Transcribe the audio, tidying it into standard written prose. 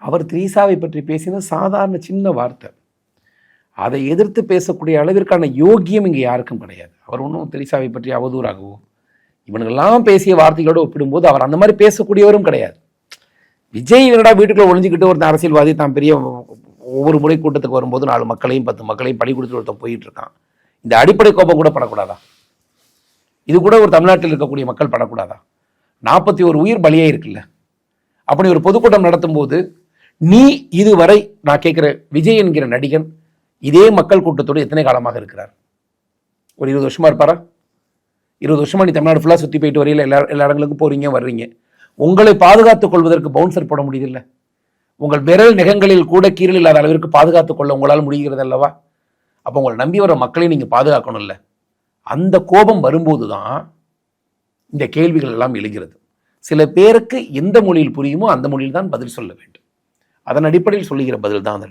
அவர் திரீசாவை பற்றி பேசின சாதாரண சின்ன வார்த்தை. அதை எதிர்த்து பேசக்கூடிய அளவிற்கான யோக்கியம் இங்கே யாருக்கும் கிடையாது. அவர் ஒன்றும் திரீசாவை பற்றி அவதூறாகவோ இவனுங்கெல்லாம் பேசிய வார்த்தைகளோடு ஒப்பிடும்போது அவர் அந்த மாதிரி பேசக்கூடியவரும் கிடையாது. விஜய் என்னடா வீட்டுக்குள்ள ஒழிஞ்சிக்கிட்டு ஒரு அரசியல்வாதி தான் பெரிய ஒவ்வொரு முறை கூட்டத்துக்கு வரும்போது 4 மக்களையும் 10 மக்களையும் படி கொடுத்துட்டு ஒருத்தன் போயிட்டு இருக்கான். இந்த அடிப்படை கோபம் கூட படக்கூடாதா? இது கூட ஒரு தமிழ்நாட்டில் இருக்கக்கூடிய மக்கள் படக்கூடாதா? 41 உயிர் பலியே இருக்குல்ல. அப்படி ஒரு பொதுக்கூட்டம் நடத்தும் போது நீ இதுவரை நான் கேட்கிற விஜய் என்கிற நடிகன் இதே மக்கள் கூட்டத்தோடு எத்தனை காலமாக இருக்கிறார்? ஒரு 20 வருஷமா இருப்பாரா? 20 வருஷமா நீ தமிழ்நாடு ஃபுல்லாக சுற்றி போயிட்டு வரையில எல்லா இடங்களுக்கும் போறீங்க வர்றீங்க. உங்களை பாதுகாத்துக் கொள்வதற்கு பவுன்சர் போட முடியுதில்லை. உங்கள் விரல் நெகங்களில் கூட கீரல் இல்லாத அளவிற்கு பாதுகாத்துக் கொள்ள உங்களால் முடிகிறது அல்லவா? அப்போ உங்களை நம்பி வர மக்களை நீங்கள் பாதுகாக்கணும் இல்லை. அந்த கோபம் வரும்போது தான் இந்த கேள்விகள் எல்லாம் எழுகிறது. சில பேருக்கு எந்த மொழியில் புரியுமோ அந்த மொழியில் தான் பதில் சொல்ல வேண்டும். அதன் அடிப்படையில் சொல்லுகிற பதில் தான்